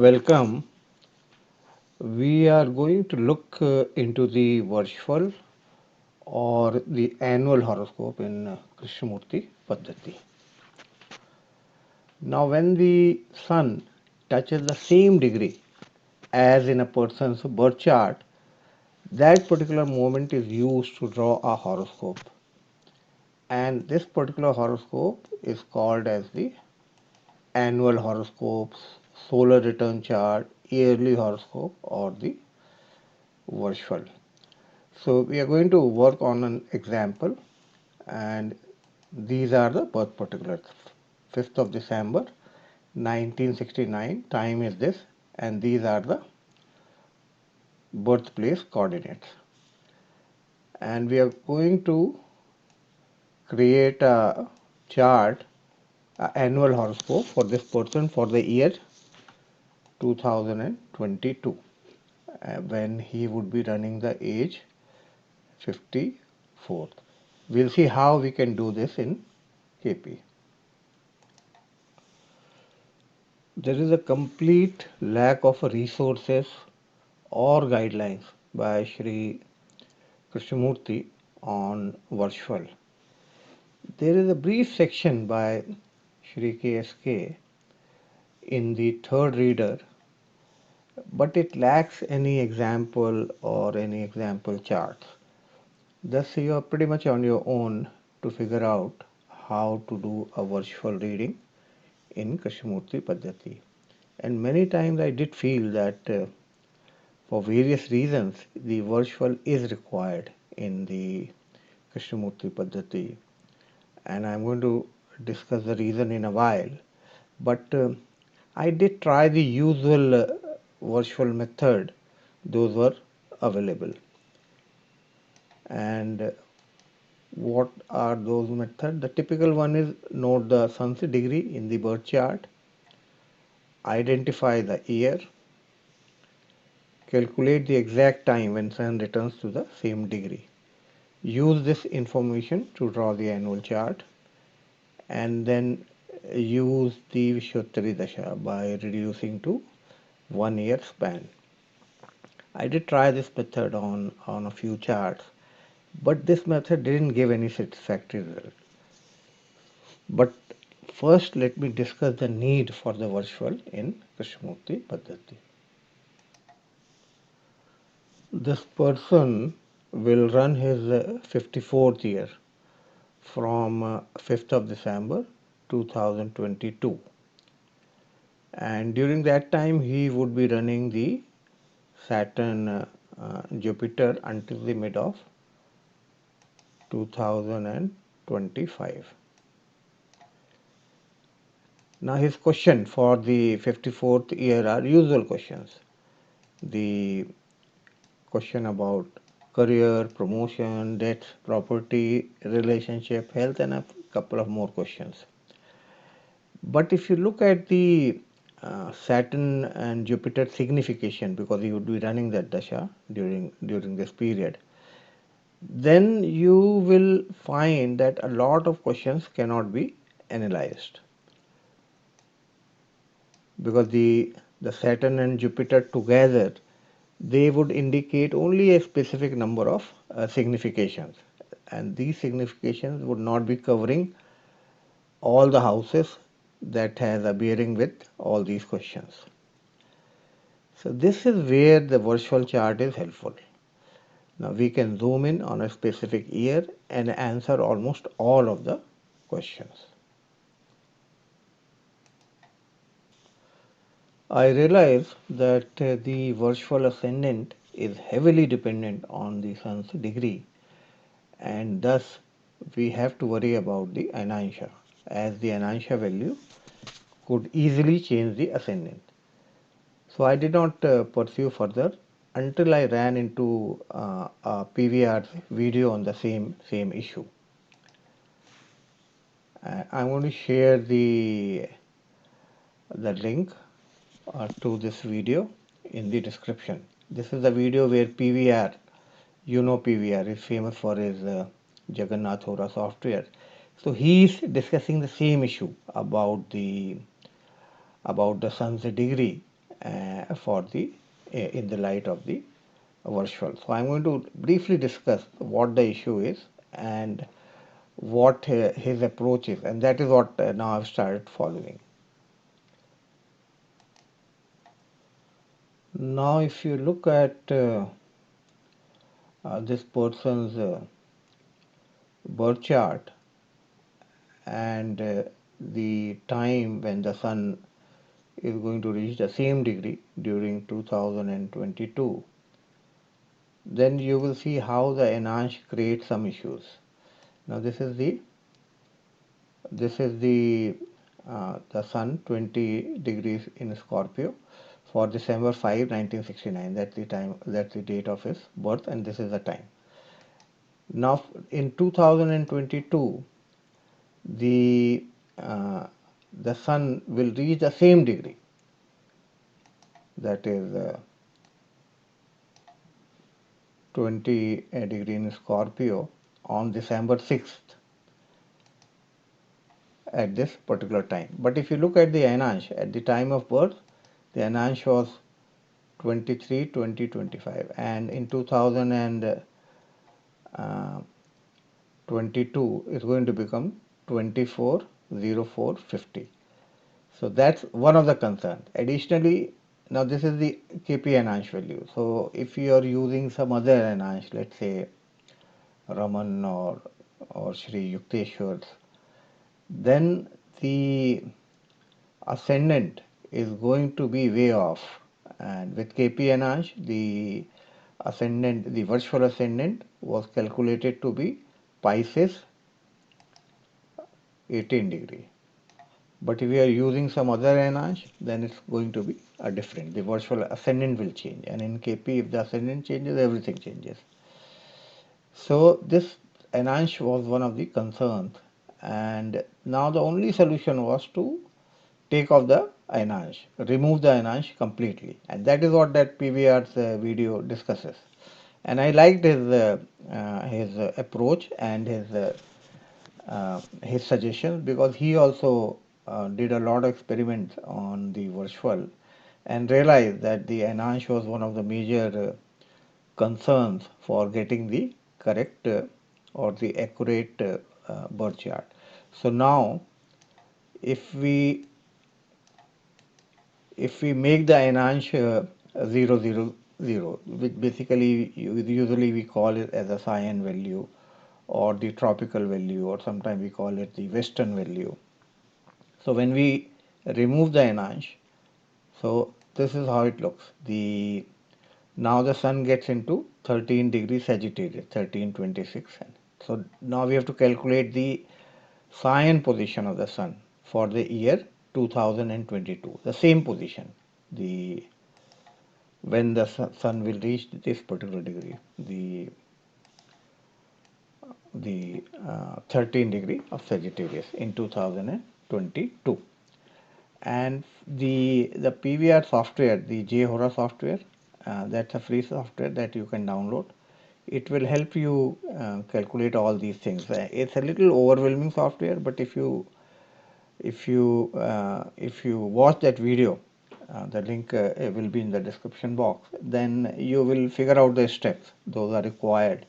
Welcome. We are going to look into the Varshaphal or the annual horoscope in Krishnamurti Paddhati. Now, when the sun touches the same degree as in a person's birth chart, that particular moment is used to draw a horoscope. And this particular horoscope is called as the annual horoscopes, solar return chart, yearly horoscope, or the Varshaphal. So we are going to work on an example, and these are the birth particulars. 5th of December 1969, time is this, and these are the birthplace coordinates. And we are going to create a chart, an annual horoscope for this person for the year 2022, when he would be running the age 54. We'll see how we can do this in KP. There is a complete lack of resources or guidelines by Sri Krishnamurti on Varshaphal. There is a brief section by Sri KSK in the third reader, but it lacks any example or any example charts. Thus, you are pretty much on your own to figure out how to do a Varshaphal reading in Krishnamurti Paddhati. And many times I did feel that for various reasons the Varshaphal is required in the Krishnamurti Paddhati, and I'm going to discuss the reason in a while. But I did try the usual Varshaphal method, those were available. And what are those methods? The typical one is note the sun's degree in the birth chart, identify the year, calculate the exact time when sun returns to the same degree. Use this information to draw the annual chart, and then use the Vishwattari Dasha by reducing to 1 year span. I did try this method on a few charts, but this method didn't give any satisfactory result. But first, let me discuss the need for the Varshaphal in Krishnamurti Paddhati. This person will run his 54th year from 5th of December 2022, and during that time he would be running the Saturn Jupiter until the mid of 2025. Now his question for the 54th year are usual questions. The question about career, promotion, debt, property, relationship, health, and a couple of more questions. But if you look at the Saturn and Jupiter signification, because you would be running that dasha during this period, then you will find that a lot of questions cannot be analyzed, because the Saturn and Jupiter together, they would indicate only a specific number of significations, and these significations would not be covering all the houses that has a bearing with all these questions. So this is where the Varshaphal chart is helpful. Now we can zoom in on a specific year and answer almost all of the questions. I realize that the Varshaphal ascendant is heavily dependent on the sun's degree, and thus we have to worry about the ayanamsha, as the ayanamsha value could easily change the ascendant. So I did not pursue further until I ran into a PVR video on the same issue. I'm going to share the link to this video in the description. This is the video where PVR, PVR is famous for his Jagannath Hora software. So he is discussing the same issue about the sun's degree, for the in the light of the Varshaphal. So I'm going to briefly discuss what the issue is and what his approach is, and that is what now I've started following. Now, if you look at this person's birth chart and the time when the sun is going to reach the same degree during 2022, then you will see how the Enanche creates some issues. Now this is the sun 20 degrees in Scorpio for December 5, 1969. That's the time. That's the date of his birth, and this is the time. Now in 2022, the uh, the sun will reach the same degree. That is 20 degree in Scorpio on December 6th at this particular time. But if you look at the Enanche at the time of birth, the Enanche was 23, 20, 25, and in 2022 it's going to become 24, 04, 50. So that's one of the concerns. Additionally, now this is the KP Enanche value. So if you are using some other Enanche, let's say Raman or Sri Yukteswar's, then the ascendant is going to be way off. And with KP Enanche, the ascendant, the virtual ascendant was calculated to be Pisces 18 degree. But if we are using some other Enanche, then it's going to be a different. The virtual ascendant will change. And in KP, if the ascendant changes, everything changes. So this Enanche was one of the concerns. And now the only solution was to take off the Enanche, remove the Enanche completely. And that is what that PVR's video discusses. And I liked his approach and his suggestions, because he also did a lot of experiments on the virtual and realized that the Enanche was one of the major concerns for getting the correct or the accurate birth chart. So now if we make the Enanche 000, which basically usually we call it as a cyan value or the tropical value, or sometimes we call it the western value. So when we remove the Enanche, so this is how it looks. Now the sun gets into 13 degrees Sagittarius, 1326. So now we have to calculate the cyan position of the sun for the year 2022, the same position, the when the sun will reach this particular degree, the 13 degree of Sagittarius in 2022. And the PVR software, the J-Hora software, that's a free software that you can download. It will help you calculate all these things. It's a little overwhelming software, but if you watch that video, the link will be in the description box, then you will figure out the steps those are required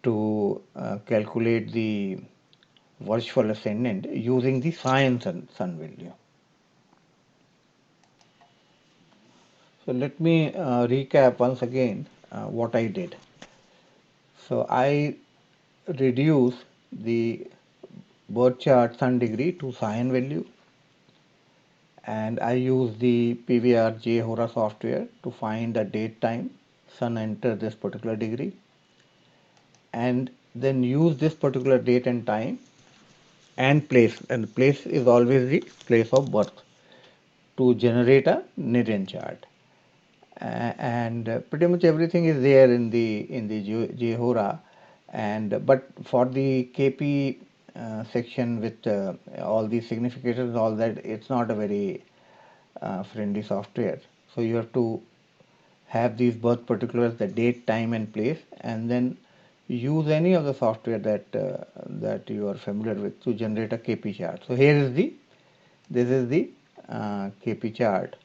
to calculate the virtual ascendant using the cyan sun value. So let me recap once again what I did. So I reduce the birth chart sun degree to cyan value, and I use the PVR J Hora software to find the date time sun entered this particular degree, and then use this particular date and time and place, and place is always the place of birth, to generate a Nidin chart. And pretty much everything is there in the Jehora, and but for the KP section with all these significators, all that, it's not a very friendly software. So you have to have these birth particulars, the date, time, and place, and then use any of the software that you are familiar with to generate a KP chart. So here is this is the KP chart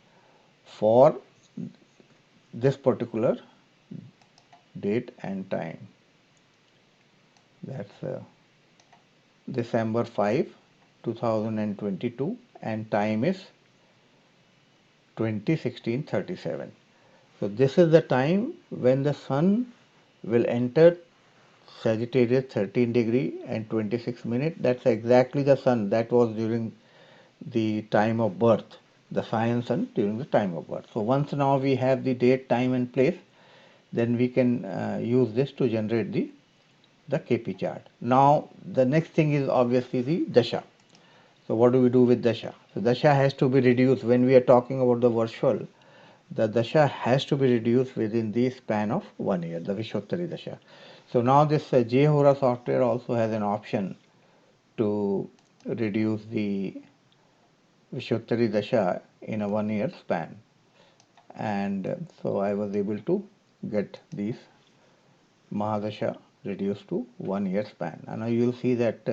for this particular date and time. That's December 5, 2022, and time is 20:16:37. So this is the time when the sun will enter Sagittarius 13 degree and 26 minutes. That's exactly the sun that was during the time of birth, the Scion sun during the time of birth. So once now we have the date, time and place, then we can use this to generate the KP chart. Now the next thing is obviously the dasha. So what do we do with dasha? So dasha has to be reduced. When we are talking about the Varshaphal, the dasha has to be reduced within the span of 1 year, the Vishottari dasha. So now this J-Hora software also has an option to reduce the Vishottari dasha in a 1 year span. And so I was able to get these Mahadasha reduced to 1 year span. And now you'll see that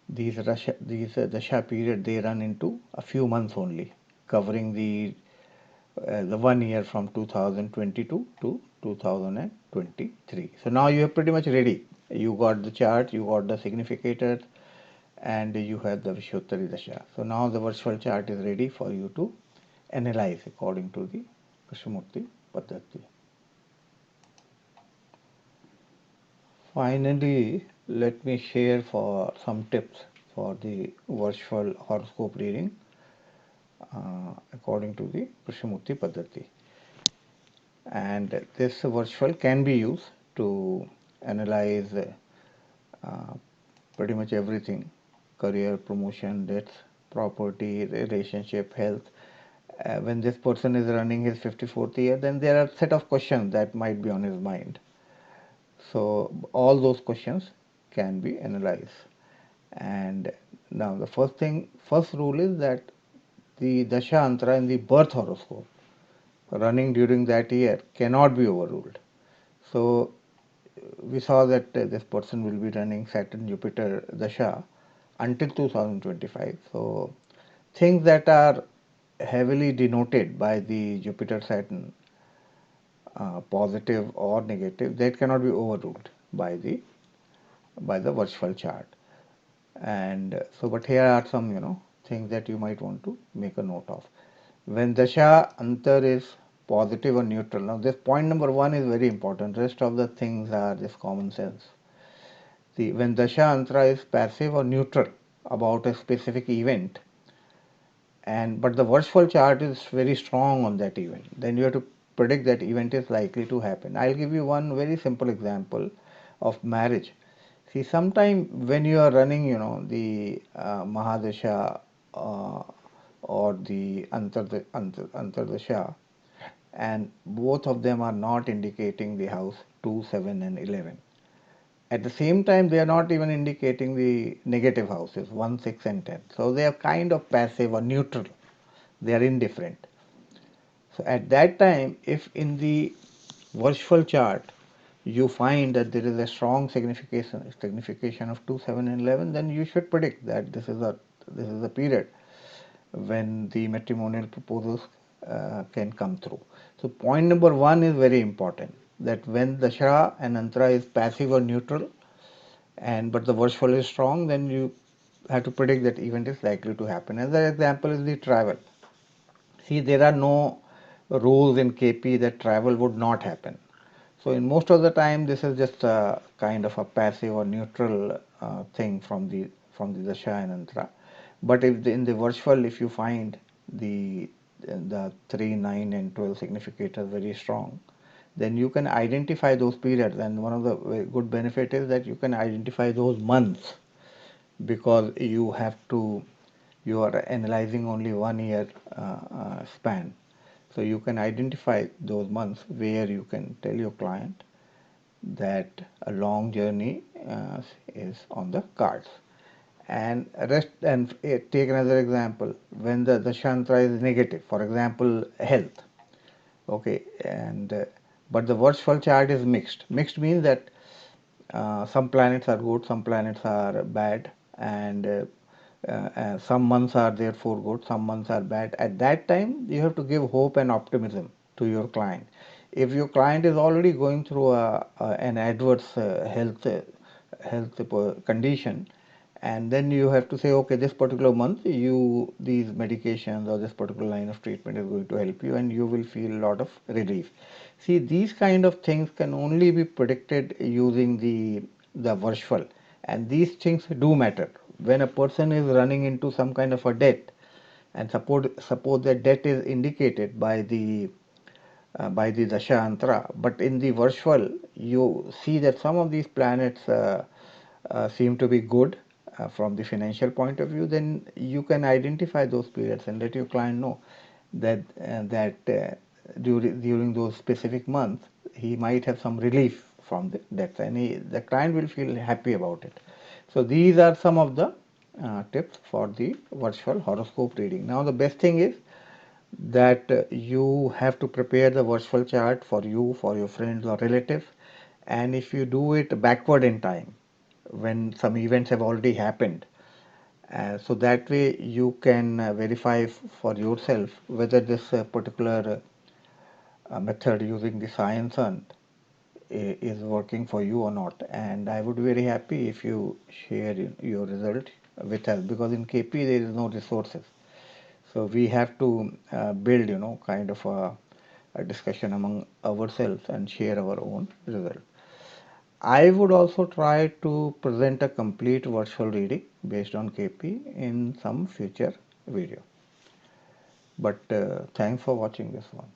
these dasha period, they run into a few months only, covering the 1 year from 2022 to 2023. So now you are pretty much ready. You got the chart, you got the significators, and you have the Vishottari Dasha. So now the virtual chart is ready for you to analyze according to the Krishnamurti Paddhati. Finally, let me share for some tips for the virtual horoscope reading according to the Krishnamurti Paddhati. And this virtual can be used to analyze pretty much everything: career, promotion, debts, property, relationship, health. When this person is running his 54th year, then there are a set of questions that might be on his mind. So all those questions can be analyzed. And now the first rule is that the dasha-antara in the birth horoscope running during that year cannot be overruled. So we saw that this person will be running Saturn Jupiter dasha until 2025. So things that are heavily denoted by the Jupiter Saturn, positive or negative, that cannot be overruled by the virtual chart. And so, but here are some things that you might want to make a note of. When dasha antar is positive or neutral. Now this point number one is very important. Rest of the things are just common sense. See, when dasha antara is passive or neutral about a specific event, and but the virtual chart is very strong on that event, then you have to predict that event is likely to happen. I'll give you one very simple example of marriage. See, sometime when you are running, the Mahadasha or the Antardasha, and both of them are not indicating the house 2, 7, and 11. At the same time, they are not even indicating the negative houses 1, 6, and 10. So they are kind of passive or neutral. They are indifferent. So at that time, if in the virtual chart you find that there is a strong signification of 2, 7, and 11, then you should predict that this is a period when the matrimonial proposals can come through. So point number one is very important, that when the Dasha and Antara is passive or neutral, and but the virtual is strong, then you have to predict that event is likely to happen. Another example is the travel. See, there are no rules in KP that travel would not happen. So in most of the time, this is just a kind of a passive or neutral thing from the Dasha and Antara. But if in the virtual, if you find the 3, 9, and 12 significators very strong, then you can identify those periods. And one of the good benefit is that you can identify those months, because you are analyzing only 1 year span. So you can identify those months where you can tell your client that a long journey is on the cards. And take another example, when the dashantra is negative, for example health. Okay, and but the virtual chart is mixed. Mixed means that some planets are good, some planets are bad, and Some months are therefore good, some months are bad. At that time, you have to give hope and optimism to your client. If your client is already going through an adverse health condition, and then you have to say, okay, this particular month these medications or this particular line of treatment is going to help you, and you will feel a lot of relief. See, these kind of things can only be predicted using the Varshphal, and these things do matter. When a person is running into some kind of a debt, and suppose that debt is indicated by the dasha-antara, but in the Varshphal you see that some of these planets seem to be good from the financial point of view. Then you can identify those periods and let your client know that during those specific months he might have some relief from that, and the client will feel happy about it. So these are some of the tips for the virtual horoscope reading. Now the best thing is that you have to prepare the virtual chart for you, for your friends or relatives, and if you do it backward in time, when some events have already happened, so that way you can verify for yourself whether this particular method using the science is working for you or not. And I would be very happy if you share your result with us, because in KP there is no resources. So we have to build, kind of a discussion among ourselves and share our own result. I would also try to present a complete virtual reading based on KP in some future video. But thanks for watching this one.